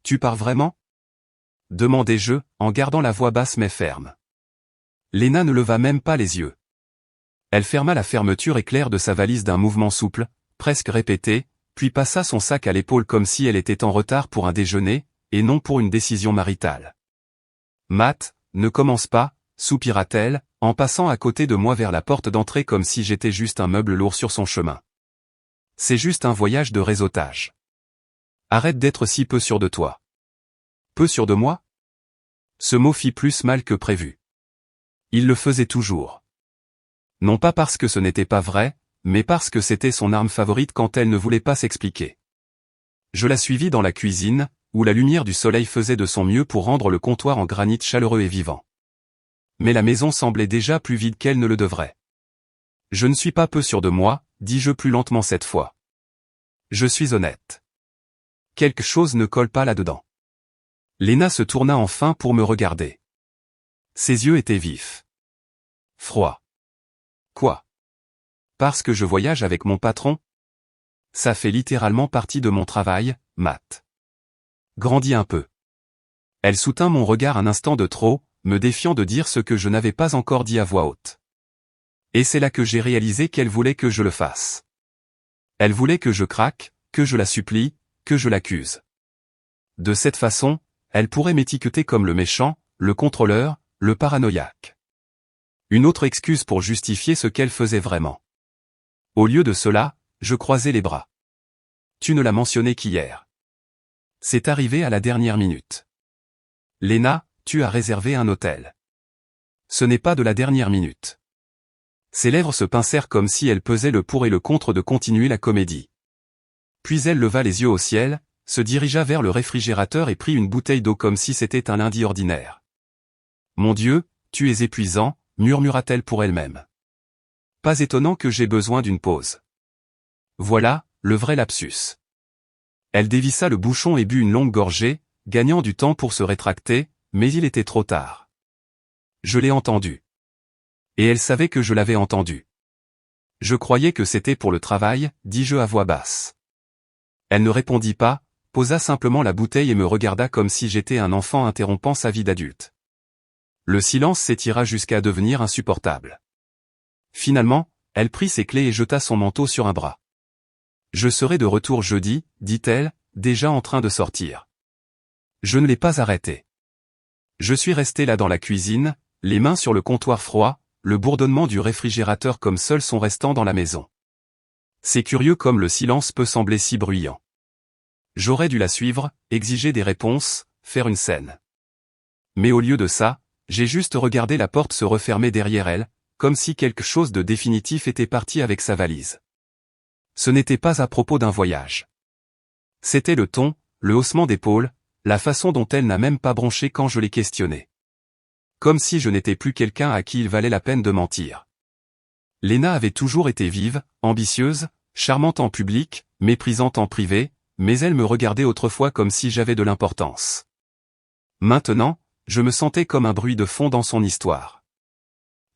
Tu pars vraiment? Demandai-je, en gardant la voix basse mais ferme. Léna ne leva même pas les yeux. Elle ferma la fermeture éclair de sa valise d'un mouvement souple, presque répété, puis passa son sac à l'épaule comme si elle était en retard pour un déjeuner, et non pour une décision maritale. Matt, ne commence pas, soupira-t-elle, en passant à côté de moi vers la porte d'entrée comme si j'étais juste un meuble lourd sur son chemin. C'est juste un voyage de réseautage. Arrête d'être si peu sûr de toi. Peu sûr de moi? Ce mot fit plus mal que prévu. Il le faisait toujours. Non pas parce que ce n'était pas vrai, mais parce que c'était son arme favorite quand elle ne voulait pas s'expliquer. Je la suivis dans la cuisine, où la lumière du soleil faisait de son mieux pour rendre le comptoir en granit chaleureux et vivant. Mais la maison semblait déjà plus vide qu'elle ne le devrait. Je ne suis pas peu sûr de moi, dis-je plus lentement cette fois. Je suis honnête. Quelque chose ne colle pas là-dedans. Léna se tourna enfin pour me regarder. Ses yeux étaient vifs. Froids. Quoi? Parce que je voyage avec mon patron? Ça fait littéralement partie de mon travail, Matt. Grandis un peu. Elle soutint mon regard un instant de trop, me défiant de dire ce que je n'avais pas encore dit à voix haute. Et c'est là que j'ai réalisé qu'elle voulait que je le fasse. Elle voulait que je craque, que je la supplie, que je l'accuse. De cette façon, elle pourrait m'étiqueter comme le méchant, le contrôleur, le paranoïaque. Une autre excuse pour justifier ce qu'elle faisait vraiment. Au lieu de cela, je croisai les bras. Tu ne l'as mentionné qu'hier. C'est arrivé à la dernière minute. Léna, tu as réservé un hôtel. Ce n'est pas de la dernière minute. Ses lèvres se pincèrent comme si elle pesait le pour et le contre de continuer la comédie. Puis elle leva les yeux au ciel, se dirigea vers le réfrigérateur et prit une bouteille d'eau comme si c'était un lundi ordinaire. Mon Dieu, tu es épuisant, murmura-t-elle pour elle-même. Pas étonnant que j'ai besoin d'une pause. Voilà, le vrai lapsus. Elle dévissa le bouchon et but une longue gorgée, gagnant du temps pour se rétracter, mais il était trop tard. Je l'ai entendu. Et elle savait que je l'avais entendu. Je croyais que c'était pour le travail, dis-je à voix basse. Elle ne répondit pas, posa simplement la bouteille et me regarda comme si j'étais un enfant interrompant sa vie d'adulte. Le silence s'étira jusqu'à devenir insupportable. Finalement, elle prit ses clés et jeta son manteau sur un bras. Je serai de retour jeudi, dit-elle, déjà en train de sortir. Je ne l'ai pas arrêtée. Je suis resté là dans la cuisine, les mains sur le comptoir froid, le bourdonnement du réfrigérateur comme seul son restant dans la maison. C'est curieux comme le silence peut sembler si bruyant. J'aurais dû la suivre, exiger des réponses, faire une scène. Mais au lieu de ça, j'ai juste regardé la porte se refermer derrière elle, comme si quelque chose de définitif était parti avec sa valise. Ce n'était pas à propos d'un voyage. C'était le ton, le haussement d'épaule, la façon dont elle n'a même pas bronché quand je l'ai questionnée. Comme si je n'étais plus quelqu'un à qui il valait la peine de mentir. Léna avait toujours été vive, ambitieuse, charmante en public, méprisante en privé, mais elle me regardait autrefois comme si j'avais de l'importance. Maintenant, je me sentais comme un bruit de fond dans son histoire.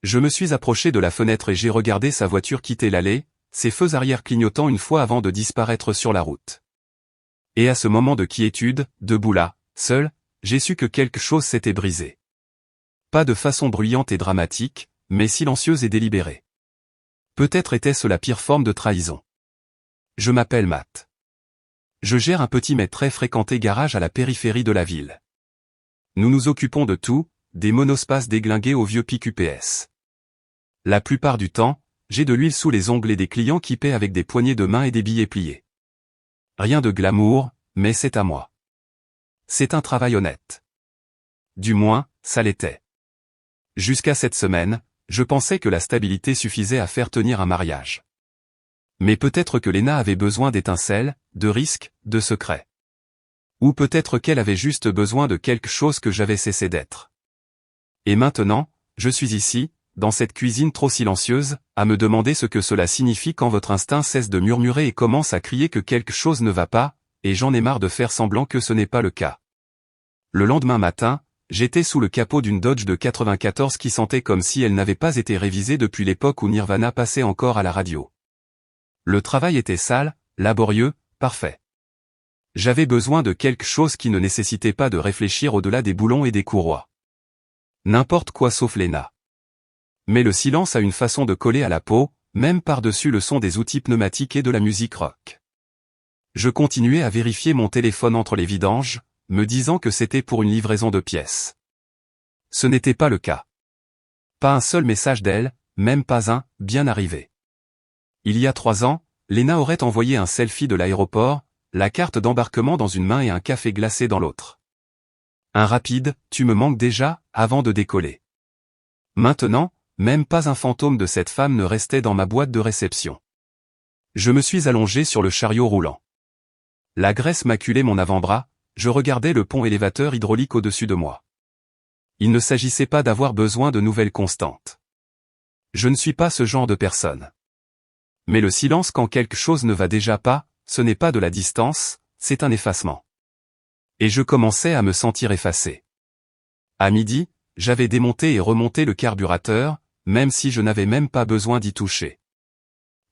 Je me suis approché de la fenêtre et j'ai regardé sa voiture quitter l'allée, ses feux arrière clignotant une fois avant de disparaître sur la route. Et à ce moment de quiétude, debout là, seul, j'ai su que quelque chose s'était brisé. Pas de façon bruyante et dramatique, mais silencieuse et délibérée. Peut-être était-ce la pire forme de trahison. Je m'appelle Matt. Je gère un petit mais très fréquenté garage à la périphérie de la ville. Nous nous occupons de tout, des monospaces déglingués aux vieux pick UPS. La plupart du temps, j'ai de l'huile sous les ongles et des clients qui paient avec des poignées de main et des billets pliés. Rien de glamour, mais c'est à moi. C'est un travail honnête. Du moins, ça l'était. Jusqu'à cette semaine, je pensais que la stabilité suffisait à faire tenir un mariage. Mais peut-être que Léna avait besoin d'étincelles, de risques, de secrets. Ou peut-être qu'elle avait juste besoin de quelque chose que j'avais cessé d'être. Et maintenant, je suis ici, dans cette cuisine trop silencieuse, à me demander ce que cela signifie quand votre instinct cesse de murmurer et commence à crier que quelque chose ne va pas, et j'en ai marre de faire semblant que ce n'est pas le cas. Le lendemain matin, j'étais sous le capot d'une Dodge de 94 qui sentait comme si elle n'avait pas été révisée depuis l'époque où Nirvana passait encore à la radio. Le travail était sale, laborieux, parfait. J'avais besoin de quelque chose qui ne nécessitait pas de réfléchir au-delà des boulons et des courroies. N'importe quoi sauf Léna. Mais le silence a une façon de coller à la peau, même par-dessus le son des outils pneumatiques et de la musique rock. Je continuais à vérifier mon téléphone entre les vidanges, me disant que c'était pour une livraison de pièces. Ce n'était pas le cas. Pas un seul message d'elle, même pas un « bien arrivé ». Il y a 3 ans, Léna aurait envoyé un selfie de l'aéroport, la carte d'embarquement dans une main et un café glacé dans l'autre. Un rapide « tu me manques déjà » avant de décoller. Maintenant, même pas un fantôme de cette femme ne restait dans ma boîte de réception. Je me suis allongé sur le chariot roulant. La graisse maculait mon avant-bras, je regardais le pont élévateur hydraulique au-dessus de moi. Il ne s'agissait pas d'avoir besoin de nouvelles constantes. Je ne suis pas ce genre de personne. Mais le silence quand quelque chose ne va déjà pas, ce n'est pas de la distance, c'est un effacement. Et je commençais à me sentir effacé. À midi, j'avais démonté et remonté le carburateur, même si je n'avais même pas besoin d'y toucher.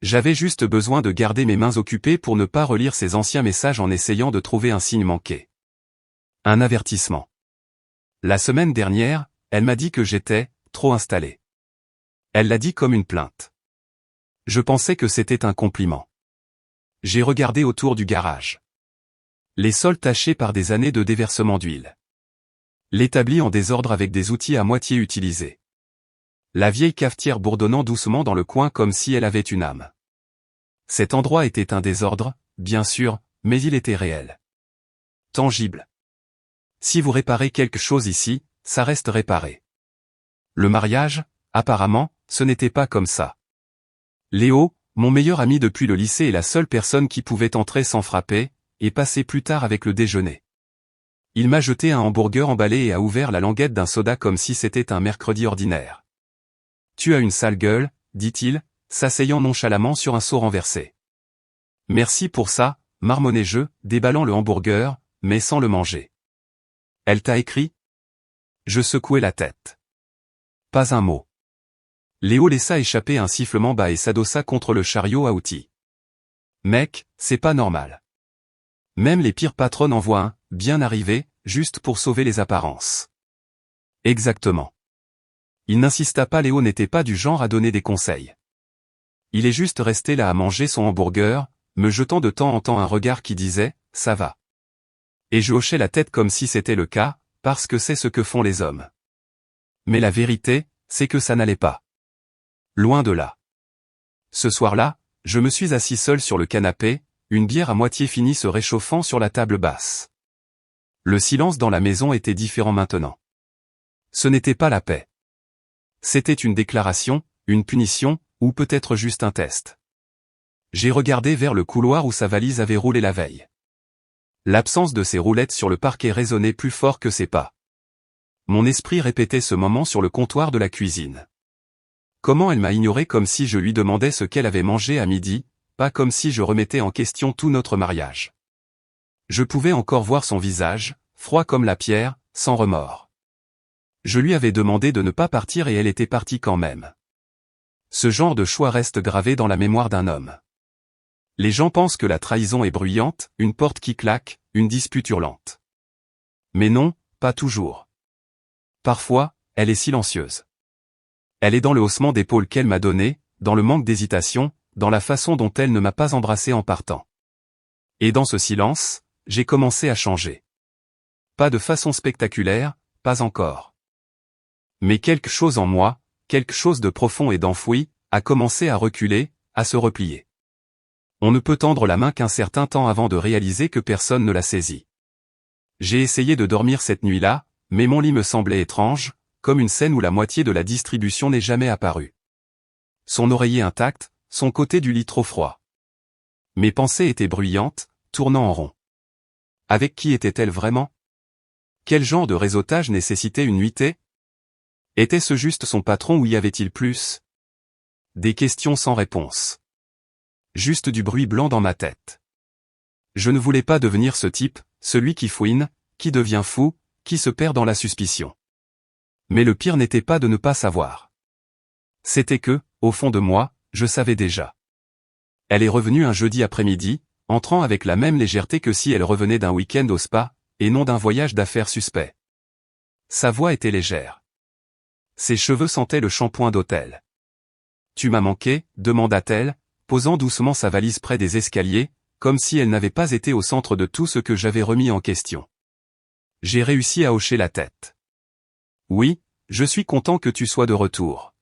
J'avais juste besoin de garder mes mains occupées pour ne pas relire ces anciens messages en essayant de trouver un signe manqué. Un avertissement. La semaine dernière, elle m'a dit que j'étais trop installé. Elle l'a dit comme une plainte. Je pensais que c'était un compliment. J'ai regardé autour du garage. Les sols tachés par des années de déversement d'huile. L'établi en désordre avec des outils à moitié utilisés. La vieille cafetière bourdonnant doucement dans le coin comme si elle avait une âme. Cet endroit était un désordre, bien sûr, mais il était réel. Tangible. Si vous réparez quelque chose ici, ça reste réparé. Le mariage, apparemment, ce n'était pas comme ça. Léo, mon meilleur ami depuis le lycée est la seule personne qui pouvait entrer sans frapper, et passer plus tard avec le déjeuner. Il m'a jeté un hamburger emballé et a ouvert la languette d'un soda comme si c'était un mercredi ordinaire. Tu as une sale gueule, dit-il, s'asseyant nonchalamment sur un seau renversé. Merci pour ça, marmonnai-je, déballant le hamburger, mais sans le manger. Elle t'a écrit? Je secouai la tête. Pas un mot. Léo laissa échapper un sifflement bas et s'adossa contre le chariot à outils. Mec, c'est pas normal. Même les pires patronnes envoient un « bien arrivé » juste pour sauver les apparences. Exactement. Il n'insista pas, Léo n'était pas du genre à donner des conseils. Il est juste resté là à manger son hamburger, me jetant de temps en temps un regard qui disait « ça va ». Et je hochais la tête comme si c'était le cas, parce que c'est ce que font les hommes. Mais la vérité, c'est que ça n'allait pas. Loin de là. Ce soir-là, je me suis assis seul sur le canapé, une bière à moitié finie se réchauffant sur la table basse. Le silence dans la maison était différent maintenant. Ce n'était pas la paix. C'était une déclaration, une punition, ou peut-être juste un test. J'ai regardé vers le couloir où sa valise avait roulé la veille. L'absence de ses roulettes sur le parquet résonnait plus fort que ses pas. Mon esprit répétait ce moment sur le comptoir de la cuisine. Comment elle m'a ignoré comme si je lui demandais ce qu'elle avait mangé à midi, pas comme si je remettais en question tout notre mariage. Je pouvais encore voir son visage, froid comme la pierre, sans remords. Je lui avais demandé de ne pas partir et elle était partie quand même. Ce genre de choix reste gravé dans la mémoire d'un homme. Les gens pensent que la trahison est bruyante, une porte qui claque, une dispute hurlante. Mais non, pas toujours. Parfois, elle est silencieuse. Elle est dans le haussement d'épaule qu'elle m'a donné, dans le manque d'hésitation, dans la façon dont elle ne m'a pas embrassé en partant. Et dans ce silence, j'ai commencé à changer. Pas de façon spectaculaire, pas encore. Mais quelque chose en moi, quelque chose de profond et d'enfoui, a commencé à reculer, à se replier. On ne peut tendre la main qu'un certain temps avant de réaliser que personne ne la saisit. J'ai essayé de dormir cette nuit-là, mais mon lit me semblait étrange, comme une scène où la moitié de la distribution n'est jamais apparue. Son oreiller intact, son côté du lit trop froid. Mes pensées étaient bruyantes, tournant en rond. Avec qui était-elle vraiment? Quel genre de réseautage nécessitait une nuitée? Était-ce juste son patron ou y avait-il plus? Des questions sans réponse. Juste du bruit blanc dans ma tête. Je ne voulais pas devenir ce type, celui qui fouine, qui devient fou, qui se perd dans la suspicion. Mais le pire n'était pas de ne pas savoir. C'était que, au fond de moi, je savais déjà. Elle est revenue un jeudi après-midi, entrant avec la même légèreté que si elle revenait d'un week-end au spa, et non d'un voyage d'affaires suspect. Sa voix était légère. Ses cheveux sentaient le shampoing d'hôtel. « Tu m'as manqué ?» demanda-t-elle, posant doucement sa valise près des escaliers, comme si elle n'avait pas été au centre de tout ce que j'avais remis en question. J'ai réussi à hocher la tête. « Oui, je suis content que tu sois de retour. »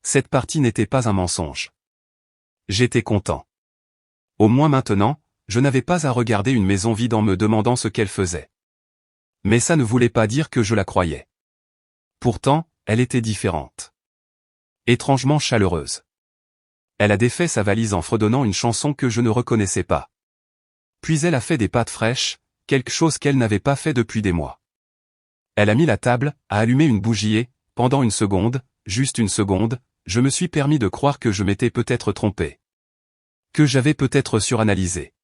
Cette partie n'était pas un mensonge. J'étais content. Au moins maintenant, je n'avais pas à regarder une maison vide en me demandant ce qu'elle faisait. Mais ça ne voulait pas dire que je la croyais. Pourtant, elle était différente. Étrangement chaleureuse. Elle a défait sa valise en fredonnant une chanson que je ne reconnaissais pas. Puis elle a fait des pâtes fraîches, quelque chose qu'elle n'avait pas fait depuis des mois. Elle a mis la table, a allumé une bougie et, pendant une seconde, juste une seconde, je me suis permis de croire que je m'étais peut-être trompé. Que j'avais peut-être suranalysé.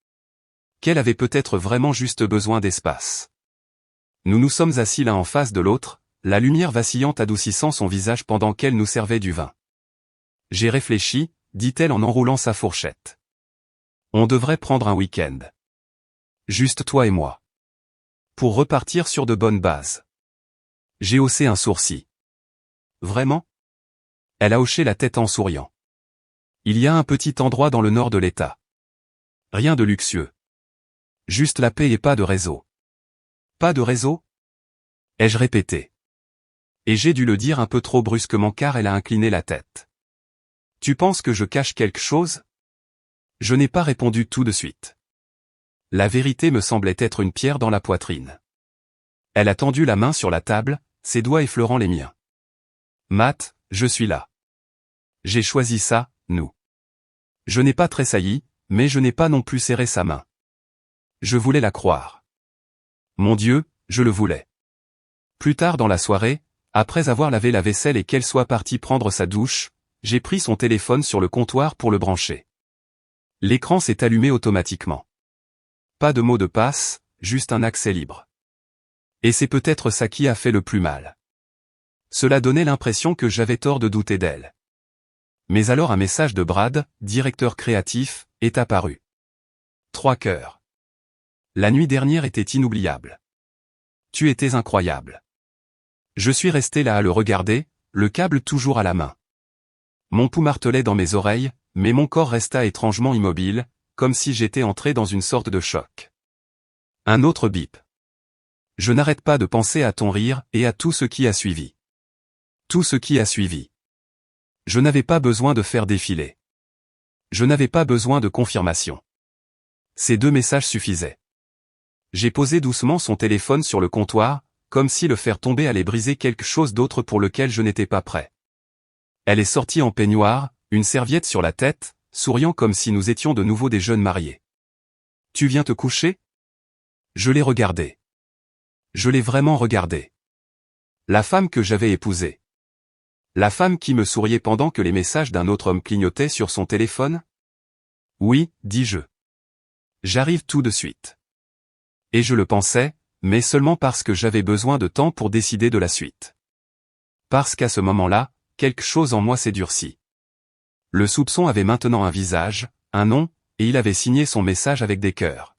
Qu'elle avait peut-être vraiment juste besoin d'espace. Nous nous sommes assis l'un en face de l'autre, la lumière vacillante adoucissant son visage pendant qu'elle nous servait du vin. J'ai réfléchi, dit-elle en enroulant sa fourchette. On devrait prendre un week-end. Juste toi et moi. Pour repartir sur de bonnes bases. J'ai haussé un sourcil. Vraiment ? Elle a hoché la tête en souriant. Il y a un petit endroit dans le nord de l'État. Rien de luxueux. Juste la paix et pas de réseau. Pas de réseau ? Ai-je répété. Et j'ai dû le dire un peu trop brusquement car elle a incliné la tête. Tu penses que je cache quelque chose ? Je n'ai pas répondu tout de suite. La vérité me semblait être une pierre dans la poitrine. Elle a tendu la main sur la table, ses doigts effleurant les miens. Matt, je suis là. J'ai choisi ça, nous. Je n'ai pas tressailli, mais je n'ai pas non plus serré sa main. Je voulais la croire. Mon Dieu, je le voulais. Plus tard dans la soirée, après avoir lavé la vaisselle et qu'elle soit partie prendre sa douche, j'ai pris son téléphone sur le comptoir pour le brancher. L'écran s'est allumé automatiquement. Pas de mot de passe, juste un accès libre. Et c'est peut-être ça qui a fait le plus mal. Cela donnait l'impression que j'avais tort de douter d'elle. Mais alors un message de Brad, directeur créatif, est apparu. 3 cœurs. La nuit dernière était inoubliable. Tu étais incroyable. Je suis resté là à le regarder, le câble toujours à la main. Mon pouls martelait dans mes oreilles, mais mon corps resta étrangement immobile, comme si j'étais entré dans une sorte de choc. Un autre bip. Je n'arrête pas de penser à ton rire et à tout ce qui a suivi. Tout ce qui a suivi. Je n'avais pas besoin de faire défiler. Je n'avais pas besoin de confirmation. Ces 2 messages suffisaient. J'ai posé doucement son téléphone sur le comptoir, comme si le faire tomber allait briser quelque chose d'autre pour lequel je n'étais pas prêt. Elle est sortie en peignoir, une serviette sur la tête, souriant comme si nous étions de nouveau des jeunes mariés. « Tu viens te coucher ?» Je l'ai regardée. Je l'ai vraiment regardée. La femme que j'avais épousée. La femme qui me souriait pendant que les messages d'un autre homme clignotaient sur son téléphone ? Oui, dis-je. J'arrive tout de suite. Et je le pensais, mais seulement parce que j'avais besoin de temps pour décider de la suite. Parce qu'à ce moment-là, quelque chose en moi s'est durci. Le soupçon avait maintenant un visage, un nom, et il avait signé son message avec des cœurs.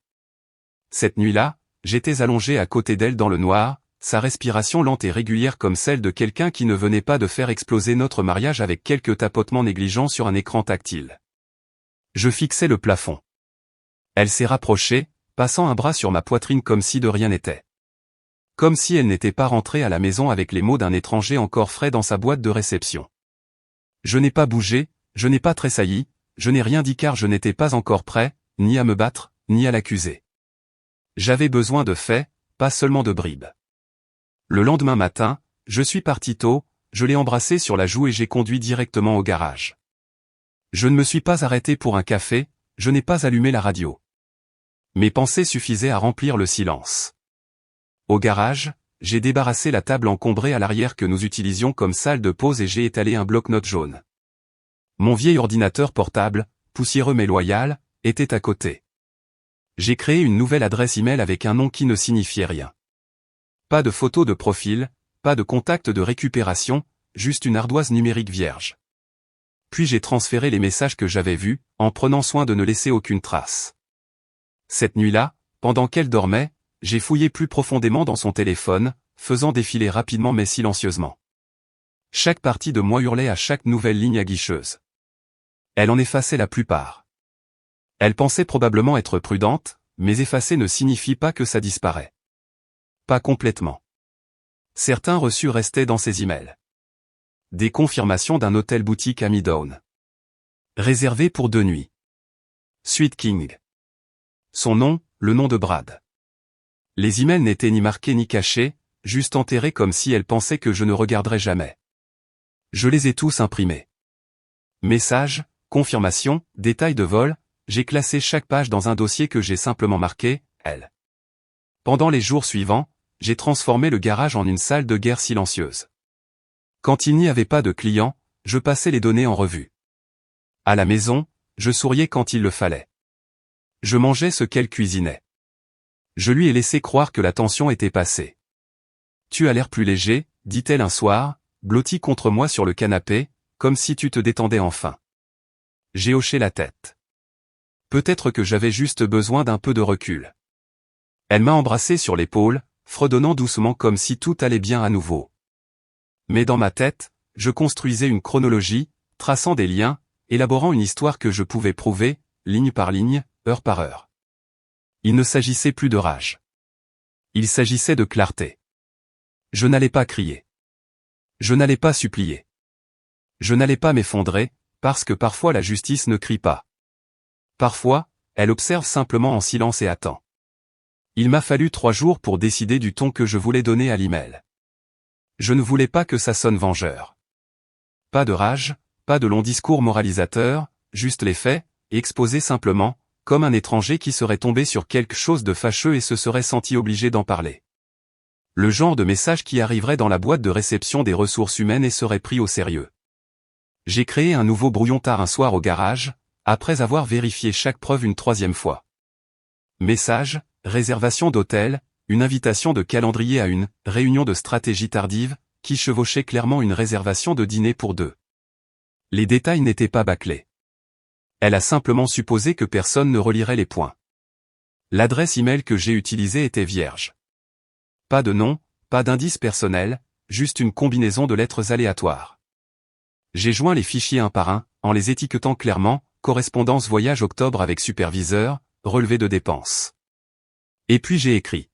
Cette nuit-là, j'étais allongé à côté d'elle dans le noir, sa respiration lente et régulière comme celle de quelqu'un qui ne venait pas de faire exploser notre mariage avec quelques tapotements négligents sur un écran tactile. Je fixais le plafond. Elle s'est rapprochée, passant un bras sur ma poitrine comme si de rien n'était. Comme si elle n'était pas rentrée à la maison avec les mots d'un étranger encore frais dans sa boîte de réception. Je n'ai pas bougé, je n'ai pas tressailli, je n'ai rien dit car je n'étais pas encore prêt, ni à me battre, ni à l'accuser. J'avais besoin de faits, pas seulement de bribes. Le lendemain matin, je suis parti tôt, je l'ai embrassé sur la joue et j'ai conduit directement au garage. Je ne me suis pas arrêté pour un café, je n'ai pas allumé la radio. Mes pensées suffisaient à remplir le silence. Au garage, j'ai débarrassé la table encombrée à l'arrière que nous utilisions comme salle de pause et j'ai étalé un bloc-notes jaune. Mon vieil ordinateur portable, poussiéreux mais loyal, était à côté. J'ai créé une nouvelle adresse email avec un nom qui ne signifiait rien. Pas de photo de profil, pas de contact de récupération, juste une ardoise numérique vierge. Puis j'ai transféré les messages que j'avais vus, en prenant soin de ne laisser aucune trace. Cette nuit-là, pendant qu'elle dormait, j'ai fouillé plus profondément dans son téléphone, faisant défiler rapidement mais silencieusement. Chaque partie de moi hurlait à chaque nouvelle ligne aguicheuse. Elle en effaçait la plupart. Elle pensait probablement être prudente, mais effacer ne signifie pas que ça disparaît. Pas complètement. Certains reçus restaient dans ses emails. Des confirmations d'un hôtel boutique à Midtown. Réservé pour 2 nuits. Sweet King. Son nom, le nom de Brad. Les emails n'étaient ni marqués ni cachés, juste enterrés comme si elle pensait que je ne regarderais jamais. Je les ai tous imprimés. Messages, confirmations, détails de vol, j'ai classé chaque page dans un dossier que j'ai simplement marqué « Elle ». Pendant les jours suivants, j'ai transformé le garage en une salle de guerre silencieuse. Quand il n'y avait pas de clients, je passais les données en revue. À la maison, je souriais quand il le fallait. Je mangeais ce qu'elle cuisinait. Je lui ai laissé croire que la tension était passée. « Tu as l'air plus léger », dit-elle un soir, blotti contre moi sur le canapé, comme si tu te détendais enfin. J'ai hoché la tête. Peut-être que j'avais juste besoin d'un peu de recul. Elle m'a embrassé sur l'épaule, fredonnant doucement comme si tout allait bien à nouveau. Mais dans ma tête, je construisais une chronologie, traçant des liens, élaborant une histoire que je pouvais prouver, ligne par ligne, heure par heure. Il ne s'agissait plus de rage. Il s'agissait de clarté. Je n'allais pas crier. Je n'allais pas supplier. Je n'allais pas m'effondrer, parce que parfois la justice ne crie pas. Parfois, elle observe simplement en silence et attend. Il m'a fallu 3 jours pour décider du ton que je voulais donner à l'email. Je ne voulais pas que ça sonne vengeur. Pas de rage, pas de long discours moralisateur, juste les faits, exposés simplement, comme un étranger qui serait tombé sur quelque chose de fâcheux et se serait senti obligé d'en parler. Le genre de message qui arriverait dans la boîte de réception des ressources humaines et serait pris au sérieux. J'ai créé un nouveau brouillon tard un soir au garage, après avoir vérifié chaque preuve une 3e fois. Message, réservation d'hôtel, une invitation de calendrier à une réunion de stratégie tardive, qui chevauchait clairement une réservation de dîner pour 2. Les détails n'étaient pas bâclés. Elle a simplement supposé que personne ne relirait les points. L'adresse email que j'ai utilisée était vierge. Pas de nom, pas d'indice personnel, juste une combinaison de lettres aléatoires. J'ai joint les fichiers un par un, en les étiquetant clairement, correspondance voyage octobre avec superviseur, relevé de dépenses. Et puis j'ai écrit.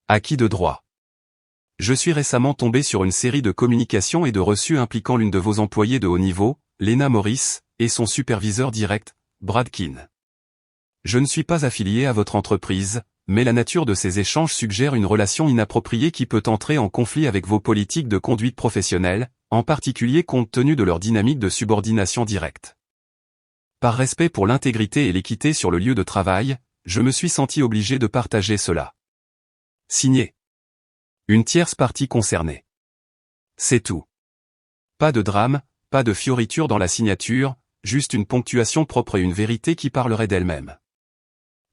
Acquis de droit. Je suis récemment tombé sur une série de communications et de reçus impliquant l'une de vos employées de haut niveau, Lena Morris, et son superviseur direct, Brad Keane. Je ne suis pas affilié à votre entreprise, mais la nature de ces échanges suggère une relation inappropriée qui peut entrer en conflit avec vos politiques de conduite professionnelle, en particulier compte tenu de leur dynamique de subordination directe. Par respect pour l'intégrité et l'équité sur le lieu de travail, je me suis senti obligé de partager cela. Signé. Une tierce partie concernée. C'est tout. Pas de drame, pas de fioriture dans la signature, juste une ponctuation propre et une vérité qui parlerait d'elle-même.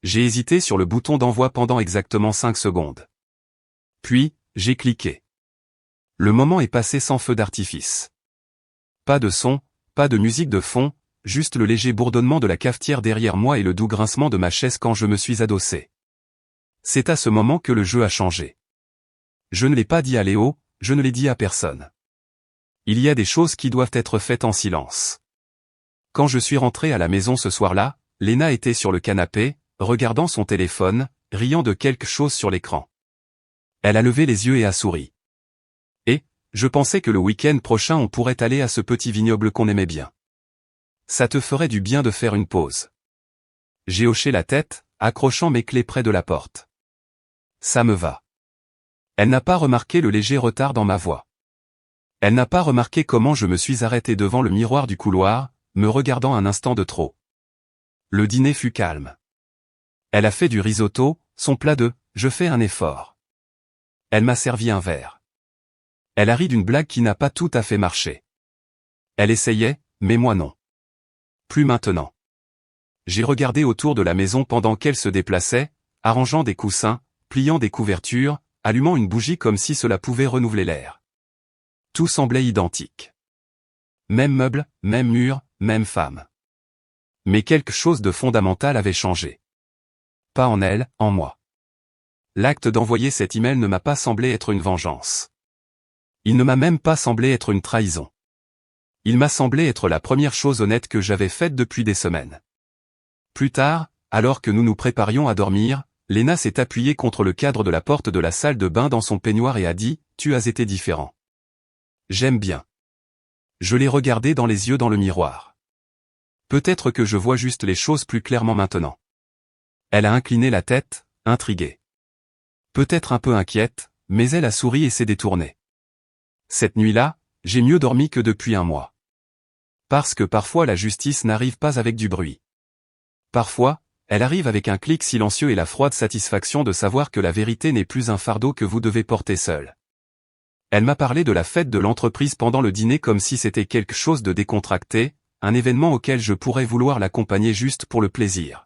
J'ai hésité sur le bouton d'envoi pendant exactement 5 secondes. Puis, j'ai cliqué. Le moment est passé sans feu d'artifice. Pas de son, pas de musique de fond, juste le léger bourdonnement de la cafetière derrière moi et le doux grincement de ma chaise quand je me suis adossé. C'est à ce moment que le jeu a changé. Je ne l'ai pas dit à Léo, je ne l'ai dit à personne. Il y a des choses qui doivent être faites en silence. Quand je suis rentré à la maison ce soir-là, Lena était sur le canapé, regardant son téléphone, riant de quelque chose sur l'écran. Elle a levé les yeux et a souri. Et, je pensais que le week-end prochain on pourrait aller à ce petit vignoble qu'on aimait bien. Ça te ferait du bien de faire une pause. J'ai hoché la tête, accrochant mes clés près de la porte. Ça me va. Elle n'a pas remarqué le léger retard dans ma voix. Elle n'a pas remarqué comment je me suis arrêté devant le miroir du couloir, me regardant un instant de trop. Le dîner fut calme. Elle a fait du risotto, son plat de « je fais un effort ». Elle m'a servi un verre. Elle a ri d'une blague qui n'a pas tout à fait marché. Elle essayait, mais moi non. Plus maintenant. J'ai regardé autour de la maison pendant qu'elle se déplaçait, arrangeant des coussins, pliant des couvertures, allumant une bougie comme si cela pouvait renouveler l'air. Tout semblait identique. Même meuble, même mur, même femme. Mais quelque chose de fondamental avait changé. pas en elle, en moi. L'acte d'envoyer cet email ne m'a pas semblé être une vengeance. Il ne m'a même pas semblé être une trahison. Il m'a semblé être la première chose honnête que j'avais faite depuis des semaines. Plus tard, alors que nous nous préparions à dormir, Lena s'est appuyée contre le cadre de la porte de la salle de bain dans son peignoir et a dit « Tu as été différent. J'aime bien. » Je l'ai regardée dans les yeux dans le miroir. Peut-être que je vois juste les choses plus clairement maintenant. Elle a incliné la tête, intriguée. Peut-être un peu inquiète, mais elle a souri et s'est détournée. Cette nuit-là, j'ai mieux dormi que depuis un mois. Parce que parfois la justice n'arrive pas avec du bruit. Parfois, elle arrive avec un clic silencieux et la froide satisfaction de savoir que la vérité n'est plus un fardeau que vous devez porter seul. Elle m'a parlé de la fête de l'entreprise pendant le dîner comme si c'était quelque chose de décontracté, un événement auquel je pourrais vouloir l'accompagner juste pour le plaisir.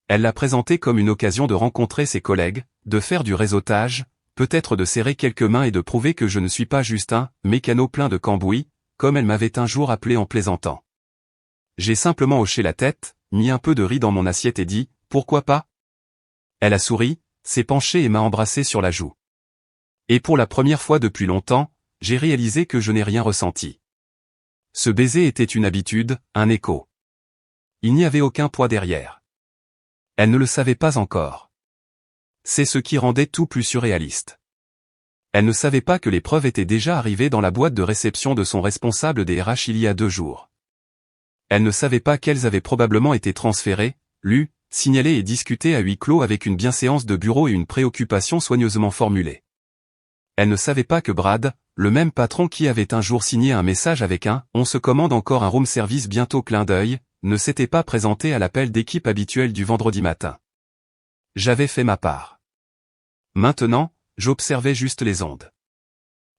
Elle l'a présenté comme une occasion de rencontrer ses collègues, de faire du réseautage, peut-être de serrer quelques mains et de prouver que je ne suis pas juste un mécano plein de cambouis, comme elle m'avait un jour appelé en plaisantant. J'ai simplement hoché la tête, mis un peu de riz dans mon assiette et dit « Pourquoi pas ?» Elle a souri, s'est penchée et m'a embrassé sur la joue. Et pour la première fois depuis longtemps, j'ai réalisé que je n'ai rien ressenti. Ce baiser était une habitude, un écho. Il n'y avait aucun poids derrière. Elle ne le savait pas encore. C'est ce qui rendait tout plus surréaliste. Elle ne savait pas que les preuves étaient déjà arrivées dans la boîte de réception de son responsable des RH il y a 2 jours. Elle ne savait pas qu'elles avaient probablement été transférées, lues, signalées et discutées à huis clos avec une bienséance de bureau et une préoccupation soigneusement formulée. Elle ne savait pas que Brad, le même patron qui avait un jour signé un message avec un « On se commande encore un room service bientôt clin d'œil », ne s'était pas présenté à l'appel d'équipe habituel du vendredi matin. J'avais fait ma part. Maintenant, j'observais juste les ondes.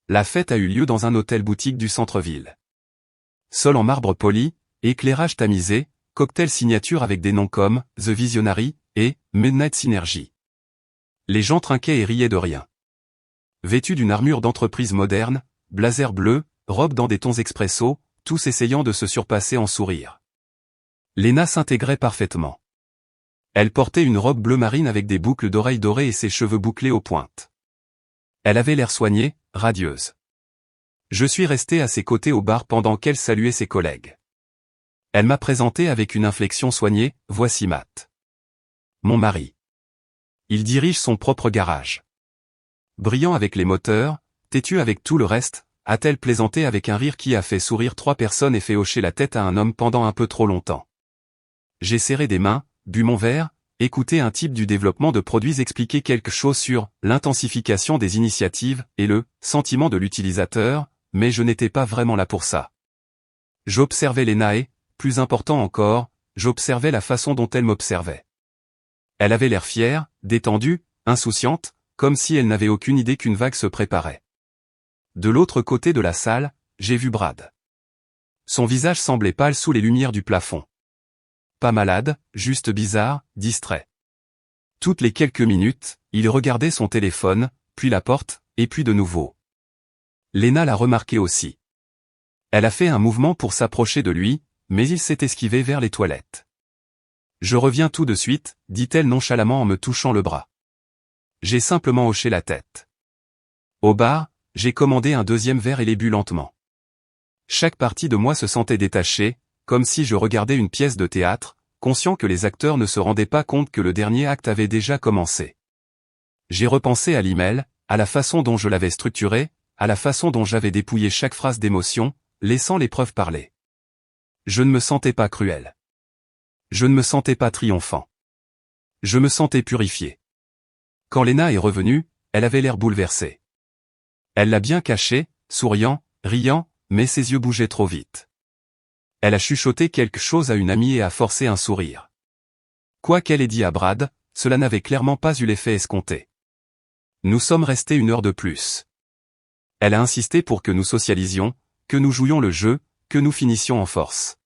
La fête a eu lieu dans un hôtel-boutique du centre-ville. Sol en marbre poli, éclairage tamisé, cocktail signature avec des noms comme The Visionary et Midnight Synergy. Les gens trinquaient et riaient de rien. Vêtus d'une armure d'entreprise moderne, blazer bleu, robe dans des tons expresso, tous essayant de se surpasser en sourire. Lena s'intégrait parfaitement. Elle portait une robe bleu marine avec des boucles d'oreilles dorées et ses cheveux bouclés aux pointes. Elle avait l'air soignée, radieuse. Je suis resté à ses côtés au bar pendant qu'elle saluait ses collègues. Elle m'a présenté avec une inflexion soignée, « Voici Matt. Mon mari. Il dirige son propre garage. » Brillant avec les moteurs, têtu avec tout le reste, a-t-elle plaisanté avec un rire qui a fait sourire 3 personnes et fait hocher la tête à un homme pendant un peu trop longtemps. J'ai serré des mains, bu mon verre, écouté un type du développement de produits expliquer quelque chose sur l'intensification des initiatives et le sentiment de l'utilisateur, mais je n'étais pas vraiment là pour ça. J'observais Lena et, plus important encore, j'observais la façon dont elle m'observait. Elle avait l'air fière, détendue, insouciante, comme si elle n'avait aucune idée qu'une vague se préparait. De l'autre côté de la salle, j'ai vu Brad. Son visage semblait pâle sous les lumières du plafond. Pas malade, juste bizarre, distrait. Toutes les quelques minutes, il regardait son téléphone, puis la porte, et puis de nouveau. Lena l'a remarqué aussi. Elle a fait un mouvement pour s'approcher de lui, mais il s'est esquivé vers les toilettes. « Je reviens tout de suite », dit-elle nonchalamment en me touchant le bras. J'ai simplement hoché la tête. Au bar, j'ai commandé un 2e verre et l'ai bu lentement. Chaque partie de moi se sentait détachée, comme si je regardais une pièce de théâtre, conscient que les acteurs ne se rendaient pas compte que le dernier acte avait déjà commencé. J'ai repensé à l'email, à la façon dont je l'avais structuré, à la façon dont j'avais dépouillé chaque phrase d'émotion, laissant les preuves parler. Je ne me sentais pas cruel. Je ne me sentais pas triomphant. Je me sentais purifié. Quand Lena est revenue, elle avait l'air bouleversée. Elle l'a bien caché, souriant, riant, mais ses yeux bougeaient trop vite. Elle a chuchoté quelque chose à une amie et a forcé un sourire. Quoi qu'elle ait dit à Brad, cela n'avait clairement pas eu l'effet escompté. Nous sommes restés 1 heure de plus. Elle a insisté pour que nous socialisions, que nous jouions le jeu, que nous finissions en force.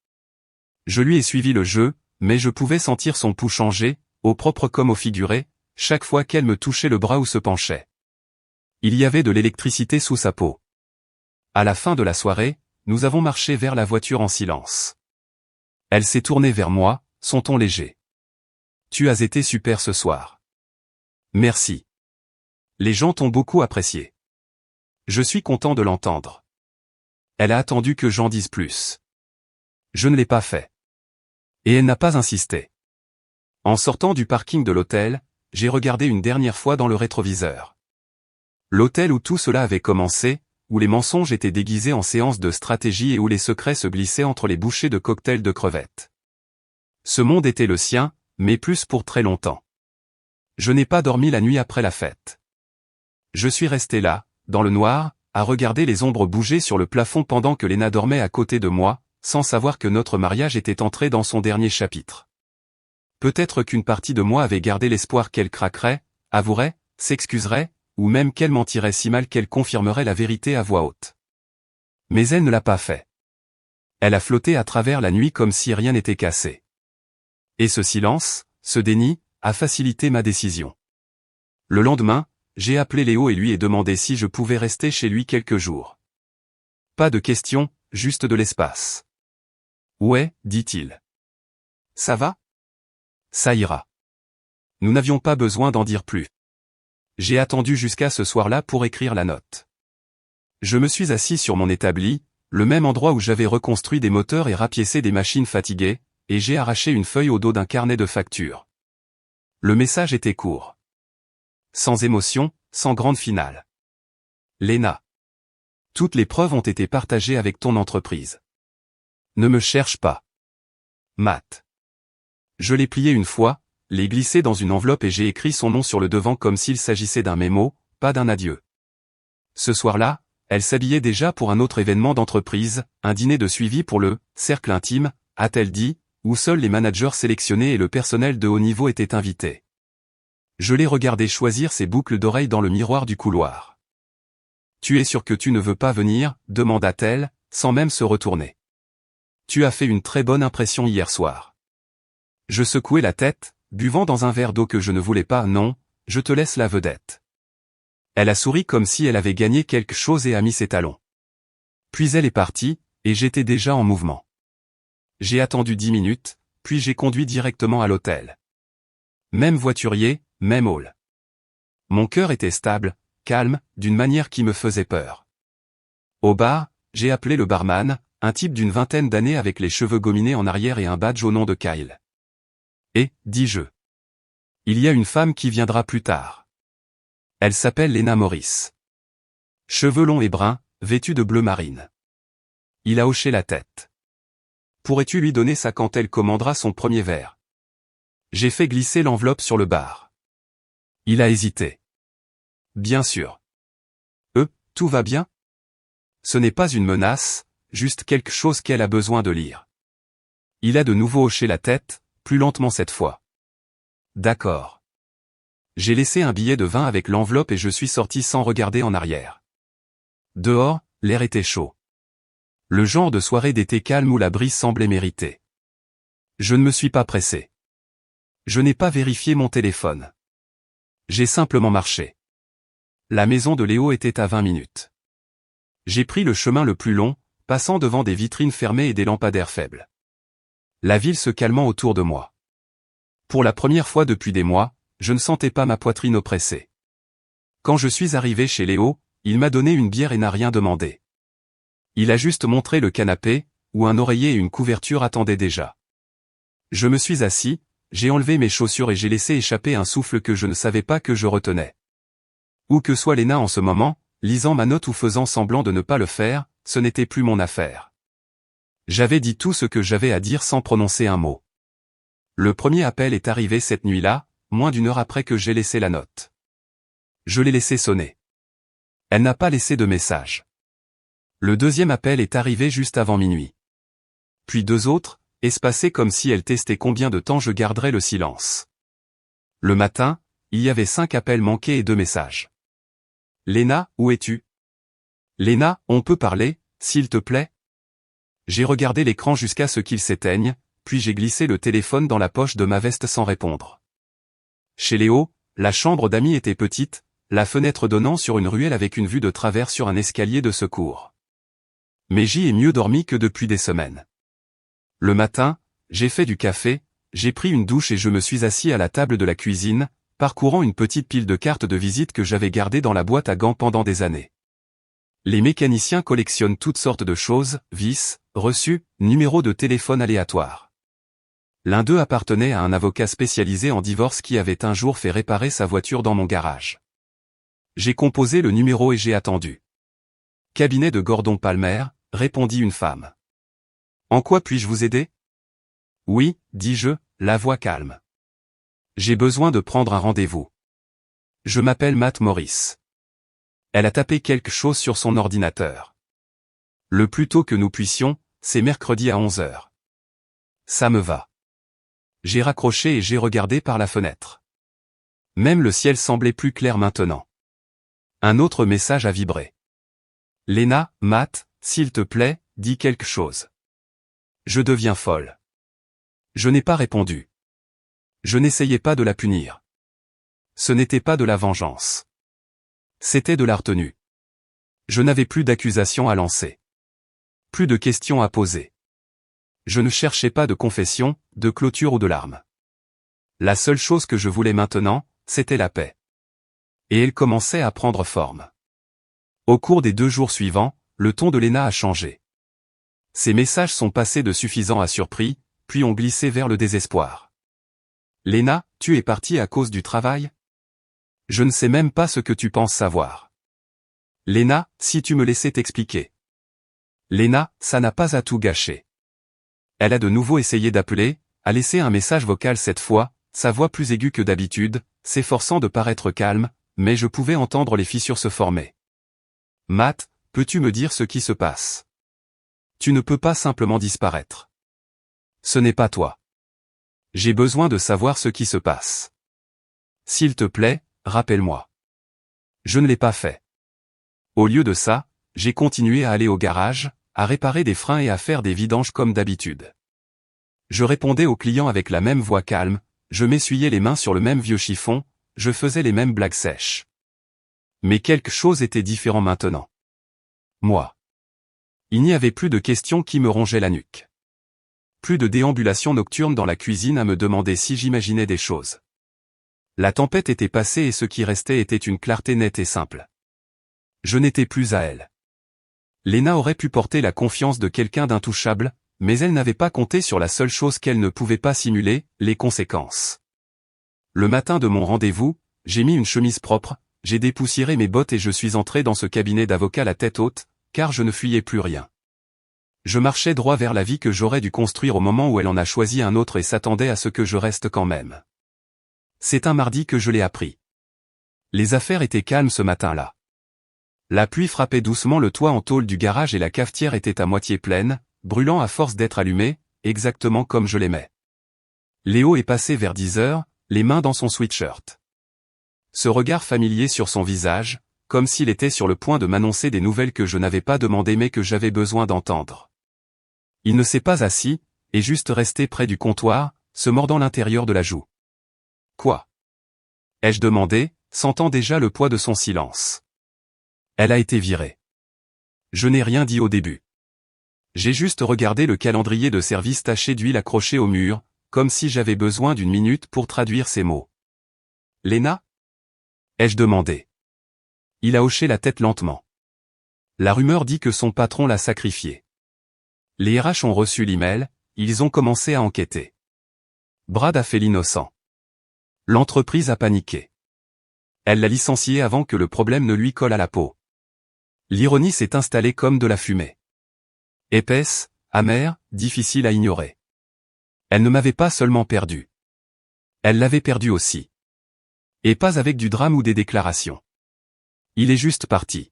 Je lui ai suivi le jeu, mais je pouvais sentir son pouls changer, au propre comme au figuré, chaque fois qu'elle me touchait le bras ou se penchait. Il y avait de l'électricité sous sa peau. À la fin de la soirée, nous avons marché vers la voiture en silence. Elle s'est tournée vers moi, son ton léger. Tu as été super ce soir. Merci. Les gens t'ont beaucoup apprécié. Je suis content de l'entendre. Elle a attendu que j'en dise plus. Je ne l'ai pas fait. Et elle n'a pas insisté. En sortant du parking de l'hôtel, j'ai regardé une dernière fois dans le rétroviseur. L'hôtel où tout cela avait commencé, où les mensonges étaient déguisés en séances de stratégie et où les secrets se glissaient entre les bouchées de cocktails de crevettes. Ce monde était le sien, mais plus pour très longtemps. Je n'ai pas dormi la nuit après la fête. Je suis resté là, dans le noir, à regarder les ombres bouger sur le plafond pendant que Léna dormait à côté de moi, sans savoir que notre mariage était entré dans son dernier chapitre. Peut-être qu'une partie de moi avait gardé l'espoir qu'elle craquerait, avouerait, s'excuserait, ou même qu'elle mentirait si mal qu'elle confirmerait la vérité à voix haute. Mais elle ne l'a pas fait. Elle a flotté à travers la nuit comme si rien n'était cassé. Et ce silence, ce déni, a facilité ma décision. Le lendemain, j'ai appelé Léo et lui ai demandé si je pouvais rester chez lui quelques jours. Pas de questions, juste de l'espace. Ouais, dit-il. Ça va? Ça ira. Nous n'avions pas besoin d'en dire plus. J'ai attendu jusqu'à ce soir-là pour écrire la note. Je me suis assis sur mon établi, le même endroit où j'avais reconstruit des moteurs et rapiécé des machines fatiguées, et j'ai arraché une feuille au dos d'un carnet de factures. Le message était court. Sans émotion, sans grande finale. Léna. Toutes les preuves ont été partagées avec ton entreprise. Ne me cherche pas. Matt. Je l'ai plié une fois, l'ai glissé dans une enveloppe et j'ai écrit son nom sur le devant comme s'il s'agissait d'un mémo, pas d'un adieu. Ce soir-là, elle s'habillait déjà pour un autre événement d'entreprise, un dîner de suivi pour le « cercle intime », a-t-elle dit, où seuls les managers sélectionnés et le personnel de haut niveau étaient invités. Je l'ai regardé choisir ses boucles d'oreilles dans le miroir du couloir. « Tu es sûr que tu ne veux pas venir ?» demanda-t-elle, sans même se retourner. « Tu as fait une très bonne impression hier soir. » Je secouai la tête, buvant dans un verre d'eau que je ne voulais pas. « Non, je te laisse la vedette. » Elle a souri comme si elle avait gagné quelque chose et a mis ses talons. Puis elle est partie, et j'étais déjà en mouvement. J'ai attendu 10 minutes, puis j'ai conduit directement à l'hôtel. Même voiturier, même hall. Mon cœur était stable, calme, d'une manière qui me faisait peur. Au bar, j'ai appelé le barman, un type d'une vingtaine d'années avec les cheveux gominés en arrière et un badge au nom de Kyle. Et, dis-je, il y a une femme qui viendra plus tard. Elle s'appelle Léna Morris. Cheveux longs et bruns, vêtue de bleu marine. Il a hoché la tête. Pourrais-tu lui donner ça quand elle commandera son premier verre? J'ai fait glisser l'enveloppe sur le bar. Il a hésité. Bien sûr. Tout va bien? Ce n'est pas une menace, juste quelque chose qu'elle a besoin de lire. Il a de nouveau hoché la tête, plus lentement cette fois. D'accord. J'ai laissé un billet de 20 avec l'enveloppe et je suis sorti sans regarder en arrière. Dehors, l'air était chaud. Le genre de soirée d'été calme où la brise semblait méritée. Je ne me suis pas pressé. Je n'ai pas vérifié mon téléphone. J'ai simplement marché. La maison de Léo était à 20 minutes. J'ai pris le chemin le plus long, passant devant des vitrines fermées et des lampadaires faibles. La ville se calmant autour de moi. Pour la première fois depuis des mois, je ne sentais pas ma poitrine oppressée. Quand je suis arrivé chez Léo, il m'a donné une bière et n'a rien demandé. Il a juste montré le canapé, où un oreiller et une couverture attendaient déjà. Je me suis assis, j'ai enlevé mes chaussures et j'ai laissé échapper un souffle que je ne savais pas que je retenais. Où que soit Léna en ce moment, lisant ma note ou faisant semblant de ne pas le faire, ce n'était plus mon affaire. J'avais dit tout ce que j'avais à dire sans prononcer un mot. Le premier appel est arrivé cette nuit-là, moins d'une heure après que j'ai laissé la note. Je l'ai laissé sonner. Elle n'a pas laissé de message. Le deuxième appel est arrivé juste avant minuit. Puis 2 autres, espacés comme si elle testait combien de temps je garderais le silence. Le matin, il y avait 5 appels manqués et 2 messages. Léna, où es-tu? Léna, on peut parler, s'il te plaît? J'ai regardé l'écran jusqu'à ce qu'il s'éteigne, puis j'ai glissé le téléphone dans la poche de ma veste sans répondre. Chez Léo, la chambre d'amis était petite, la fenêtre donnant sur une ruelle avec une vue de travers sur un escalier de secours. Mais j'y ai mieux dormi que depuis des semaines. Le matin, j'ai fait du café, J'ai pris une douche et je me suis assis à la table de la cuisine, parcourant une petite pile de cartes de visite que j'avais gardées dans la boîte à gants pendant des années. Les mécaniciens collectionnent toutes sortes de choses, vis, reçus, numéros de téléphone aléatoires. L'un d'eux appartenait à un avocat spécialisé en divorce qui avait un jour fait réparer sa voiture dans mon garage. J'ai composé le numéro et j'ai attendu. Cabinet de Gordon Palmer, répondit une femme. En quoi puis-je vous aider? Oui, dis-je, la voix calme. J'ai besoin de prendre un rendez-vous. Je m'appelle Matt Morris. Elle a tapé quelque chose sur son ordinateur. Le plus tôt que nous puissions, c'est mercredi à 11h. Ça me va. J'ai raccroché et j'ai regardé par la fenêtre. Même le ciel semblait plus clair maintenant. Un autre message a vibré. Lena, Matt, s'il te plaît, dis quelque chose. Je deviens folle. Je n'ai pas répondu. Je n'essayais pas de la punir. Ce n'était pas de la vengeance. C'était de la retenue. Je n'avais plus d'accusations à lancer. Plus de questions à poser. Je ne cherchais pas de confession, de clôture ou de larmes. La seule chose que je voulais maintenant, c'était la paix. Et elle commençait à prendre forme. Au cours des 2 jours suivants, le ton de Lena a changé. Ses messages sont passés de suffisants à surpris, puis ont glissé vers le désespoir. Lena, tu es partie à cause du travail? Je ne sais même pas ce que tu penses savoir. Lena, si tu me laissais t'expliquer. Lena, ça n'a pas à tout gâcher. Elle a de nouveau essayé d'appeler, a laissé un message vocal cette fois, sa voix plus aiguë que d'habitude, s'efforçant de paraître calme, mais je pouvais entendre les fissures se former. Matt, peux-tu me dire ce qui se passe? Tu ne peux pas simplement disparaître. Ce n'est pas toi. J'ai besoin de savoir ce qui se passe. S'il te plaît, rappelle-moi. Je ne l'ai pas fait. Au lieu de ça, j'ai continué à aller au garage, à réparer des freins et à faire des vidanges comme d'habitude. Je répondais aux clients avec la même voix calme, je m'essuyais les mains sur le même vieux chiffon, je faisais les mêmes blagues sèches. Mais quelque chose était différent maintenant. Moi. Il n'y avait plus de questions qui me rongeaient la nuque. Plus de déambulations nocturnes dans la cuisine à me demander si j'imaginais des choses. La tempête était passée et ce qui restait était une clarté nette et simple. Je n'étais plus à elle. Lena aurait pu porter la confiance de quelqu'un d'intouchable, mais elle n'avait pas compté sur la seule chose qu'elle ne pouvait pas simuler, les conséquences. Le matin de mon rendez-vous, j'ai mis une chemise propre, j'ai dépoussiéré mes bottes et je suis entré dans ce cabinet d'avocat la tête haute, car je ne fuyais plus rien. Je marchais droit vers la vie que j'aurais dû construire au moment où elle en a choisi un autre et s'attendait à ce que je reste quand même. C'est un mardi que je l'ai appris. Les affaires étaient calmes ce matin-là. La pluie frappait doucement le toit en tôle du garage et la cafetière était à moitié pleine, brûlant à force d'être allumée, exactement comme je l'aimais. Léo est passé vers 10h, les mains dans son sweatshirt. Ce regard familier sur son visage, comme s'il était sur le point de m'annoncer des nouvelles que je n'avais pas demandées mais que j'avais besoin d'entendre. Il ne s'est pas assis, et juste resté près du comptoir, se mordant l'intérieur de la joue. Quoi? Ai-je demandé, sentant déjà le poids de son silence. Elle a été virée. Je n'ai rien dit au début. J'ai juste regardé le calendrier de service taché d'huile accroché au mur, comme si j'avais besoin d'une minute pour traduire ces mots. Lena? Ai-je demandé. Il a hoché la tête lentement. La rumeur dit que son patron l'a sacrifié. Les RH ont reçu l'email, ils ont commencé à enquêter. Brad a fait l'innocent. L'entreprise a paniqué. Elle l'a licencié avant que le problème ne lui colle à la peau. L'ironie s'est installée comme de la fumée. Épaisse, amère, difficile à ignorer. Elle ne m'avait pas seulement perdu. Elle l'avait perdu aussi. Et pas avec du drame ou des déclarations. Il est juste parti.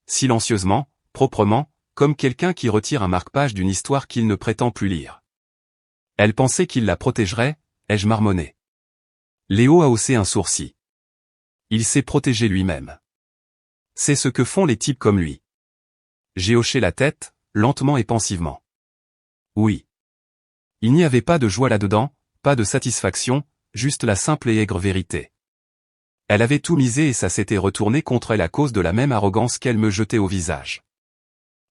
Silencieusement, proprement, comme quelqu'un qui retire un marque-page d'une histoire qu'il ne prétend plus lire. Elle pensait qu'il la protégerait, ai-je marmonné. Léo a haussé un sourcil. Il s'est protégé lui-même. C'est ce que font les types comme lui. J'ai hoché la tête, lentement et pensivement. Oui. Il n'y avait pas de joie là-dedans, pas de satisfaction, juste la simple et aigre vérité. Elle avait tout misé et ça s'était retourné contre elle à cause de la même arrogance qu'elle me jetait au visage.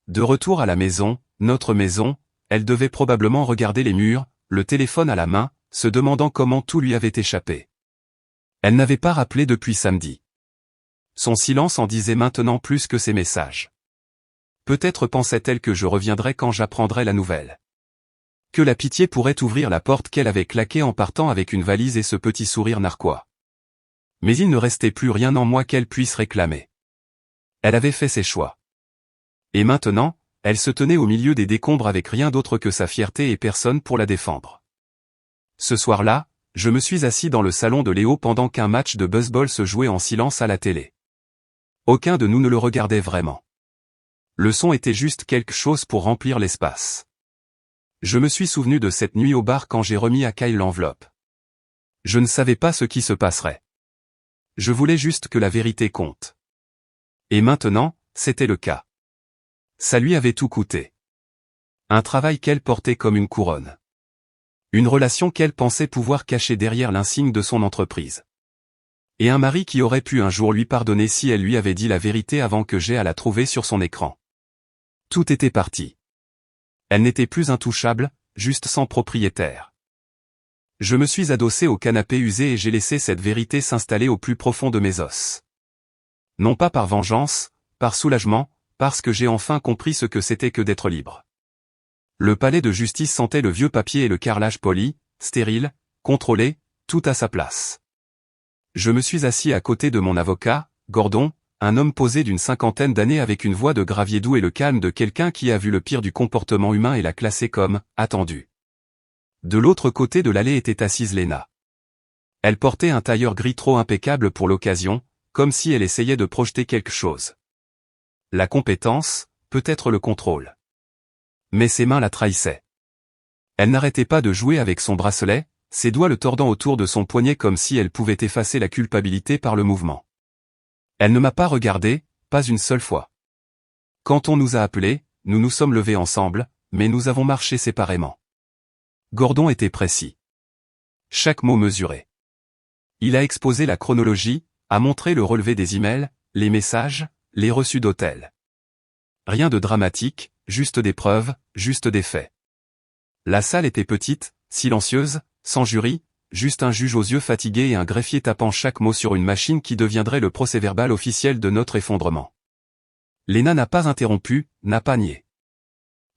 De retour à la maison, notre maison, elle devait probablement regarder les murs, le téléphone à la main, se demandant comment tout lui avait échappé. Elle n'avait pas rappelé depuis samedi. Son silence en disait maintenant plus que ses messages. Peut-être pensait-elle que je reviendrais quand j'apprendrais la nouvelle. Que la pitié pourrait ouvrir la porte qu'elle avait claquée en partant avec une valise et ce petit sourire narquois. Mais il ne restait plus rien en moi qu'elle puisse réclamer. Elle avait fait ses choix. Et maintenant, elle se tenait au milieu des décombres avec rien d'autre que sa fierté et personne pour la défendre. Ce soir-là, je me suis assis dans le salon de Léo pendant qu'un match de baseball se jouait en silence à la télé. Aucun de nous ne le regardait vraiment. Le son était juste quelque chose pour remplir l'espace. Je me suis souvenu de cette nuit au bar quand j'ai remis à Kyle l'enveloppe. Je ne savais pas ce qui se passerait. Je voulais juste que la vérité compte. Et maintenant, c'était le cas. Ça lui avait tout coûté. Un travail qu'elle portait comme une couronne. Une relation qu'elle pensait pouvoir cacher derrière l'insigne de son entreprise. Et un mari qui aurait pu un jour lui pardonner si elle lui avait dit la vérité avant que j'aie à la trouver sur son écran. Tout était parti. Elle n'était plus intouchable, juste sans propriétaire. Je me suis adossé au canapé usé et j'ai laissé cette vérité s'installer au plus profond de mes os. Non pas par vengeance, par soulagement, parce que j'ai enfin compris ce que c'était que d'être libre. Le palais de justice sentait le vieux papier et le carrelage poli, stérile, contrôlé, tout à sa place. Je me suis assis à côté de mon avocat, Gordon, un homme posé d'une cinquantaine d'années avec une voix de gravier doux et le calme de quelqu'un qui a vu le pire du comportement humain et l'a classé comme « attendu ». De l'autre côté de l'allée était assise Léna. Elle portait un tailleur gris trop impeccable pour l'occasion, comme si elle essayait de projeter quelque chose. La compétence, peut-être le contrôle. Mais ses mains la trahissaient. Elle n'arrêtait pas de jouer avec son bracelet, ses doigts le tordant autour de son poignet comme si elle pouvait effacer la culpabilité par le mouvement. Elle ne m'a pas regardé, pas une seule fois. Quand on nous a appelés, nous nous sommes levés ensemble, mais nous avons marché séparément. Gordon était précis. Chaque mot mesuré. Il a exposé la chronologie, a montré le relevé des emails, les messages, les reçus d'hôtel. Rien de dramatique, juste des preuves, juste des faits. La salle était petite, silencieuse, sans jury, juste un juge aux yeux fatigués et un greffier tapant chaque mot sur une machine qui deviendrait le procès-verbal officiel de notre effondrement. Léna n'a pas interrompu, n'a pas nié.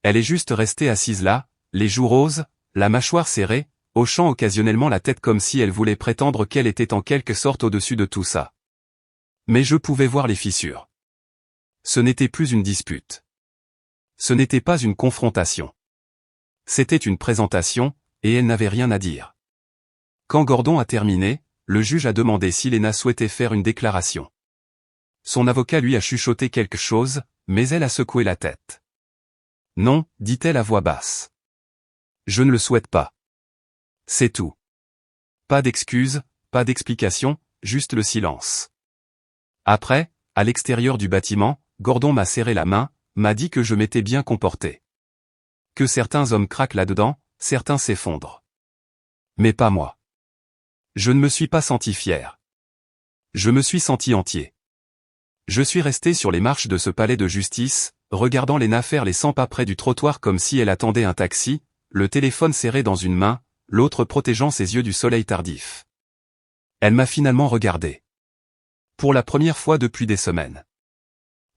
Elle est juste restée assise là, les joues roses, la mâchoire serrée, hochant occasionnellement la tête comme si elle voulait prétendre qu'elle était en quelque sorte au-dessus de tout ça. Mais je pouvais voir les fissures. Ce n'était plus une dispute. Ce n'était pas une confrontation. C'était une présentation, et elle n'avait rien à dire. Quand Gordon a terminé, le juge a demandé si Léna souhaitait faire une déclaration. Son avocat lui a chuchoté quelque chose, mais elle a secoué la tête. Non, dit-elle à voix basse. Je ne le souhaite pas. C'est tout. Pas d'excuses, pas d'explications, juste le silence. Après, à l'extérieur du bâtiment, Gordon m'a serré la main, m'a dit que je m'étais bien comporté. Que certains hommes craquent là-dedans, certains s'effondrent. Mais pas moi. Je ne me suis pas senti fier. Je me suis senti entier. Je suis resté sur les marches de ce palais de justice, regardant Léna faire les 100 pas près du trottoir comme si elle attendait un taxi, le téléphone serré dans une main, l'autre protégeant ses yeux du soleil tardif. Elle m'a finalement regardé. Pour la première fois depuis des semaines.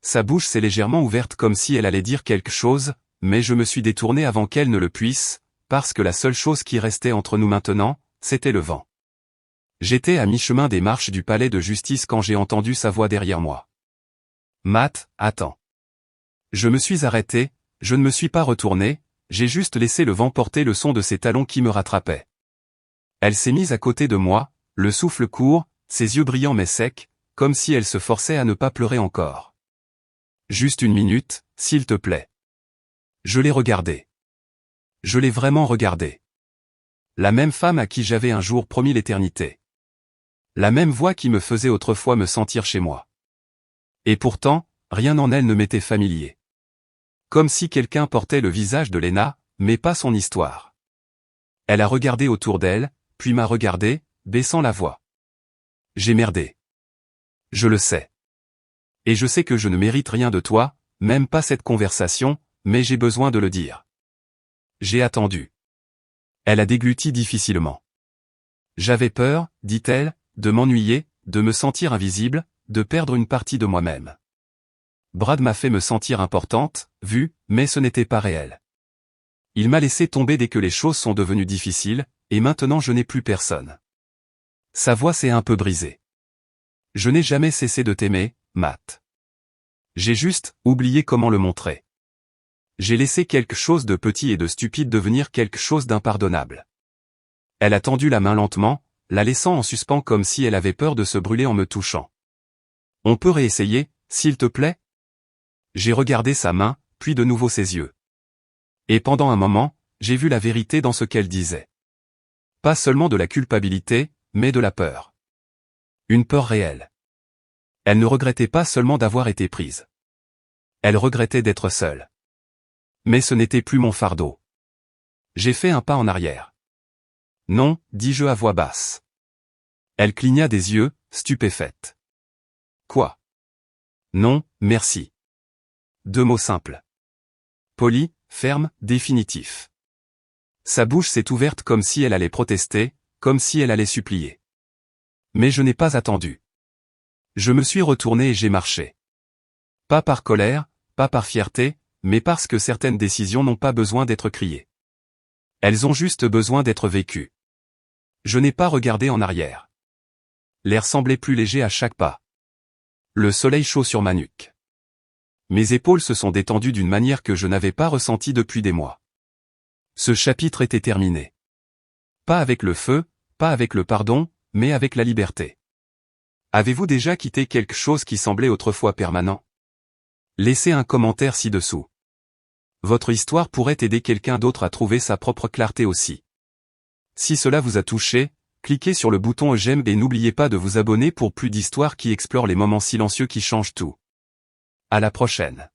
Sa bouche s'est légèrement ouverte comme si elle allait dire quelque chose, mais je me suis détourné avant qu'elle ne le puisse, parce que la seule chose qui restait entre nous maintenant, c'était le vent. J'étais à mi-chemin des marches du palais de justice quand j'ai entendu sa voix derrière moi. Matt, attends. Je me suis arrêté, je ne me suis pas retourné, j'ai juste laissé le vent porter le son de ses talons qui me rattrapaient. Elle s'est mise à côté de moi, le souffle court, ses yeux brillants mais secs, comme si elle se forçait à ne pas pleurer encore. Juste une minute, s'il te plaît. Je l'ai regardée. Je l'ai vraiment regardée. La même femme à qui j'avais un jour promis l'éternité. La même voix qui me faisait autrefois me sentir chez moi. Et pourtant, rien en elle ne m'était familier. Comme si quelqu'un portait le visage de Léna, mais pas son histoire. Elle a regardé autour d'elle, puis m'a regardé, baissant la voix. J'ai merdé. Je le sais. Et je sais que je ne mérite rien de toi, même pas cette conversation, mais j'ai besoin de le dire. J'ai attendu. Elle a dégluti difficilement. J'avais peur, dit-elle, de m'ennuyer, de me sentir invisible, de perdre une partie de moi-même. Brad m'a fait me sentir importante, vue, mais ce n'était pas réel. Il m'a laissé tomber dès que les choses sont devenues difficiles, et maintenant je n'ai plus personne. Sa voix s'est un peu brisée. Je n'ai jamais cessé de t'aimer, Matt. J'ai juste oublié comment le montrer. J'ai laissé quelque chose de petit et de stupide devenir quelque chose d'impardonnable. Elle a tendu la main lentement, la laissant en suspens comme si elle avait peur de se brûler en me touchant. On peut réessayer, s'il te plaît? J'ai regardé sa main, puis de nouveau ses yeux. Et pendant un moment, j'ai vu la vérité dans ce qu'elle disait. Pas seulement de la culpabilité, mais de la peur. Une peur réelle. Elle ne regrettait pas seulement d'avoir été prise. Elle regrettait d'être seule. Mais ce n'était plus mon fardeau. J'ai fait un pas en arrière. Non, dis-je à voix basse. Elle cligna des yeux, stupéfaite. Quoi? Non, merci. 2 mots simples. Poli, ferme, définitif. Sa bouche s'est ouverte comme si elle allait protester, comme si elle allait supplier. Mais je n'ai pas attendu. Je me suis retourné et j'ai marché. Pas par colère, pas par fierté, mais parce que certaines décisions n'ont pas besoin d'être criées. Elles ont juste besoin d'être vécues. Je n'ai pas regardé en arrière. L'air semblait plus léger à chaque pas. Le soleil chaud sur ma nuque. Mes épaules se sont détendues d'une manière que je n'avais pas ressentie depuis des mois. Ce chapitre était terminé. Pas avec le feu, pas avec le pardon, mais avec la liberté. Avez-vous déjà quitté quelque chose qui semblait autrefois permanent? Laissez un commentaire ci-dessous. Votre histoire pourrait aider quelqu'un d'autre à trouver sa propre clarté aussi. Si cela vous a touché, cliquez sur le bouton j'aime et n'oubliez pas de vous abonner pour plus d'histoires qui explorent les moments silencieux qui changent tout. À la prochaine.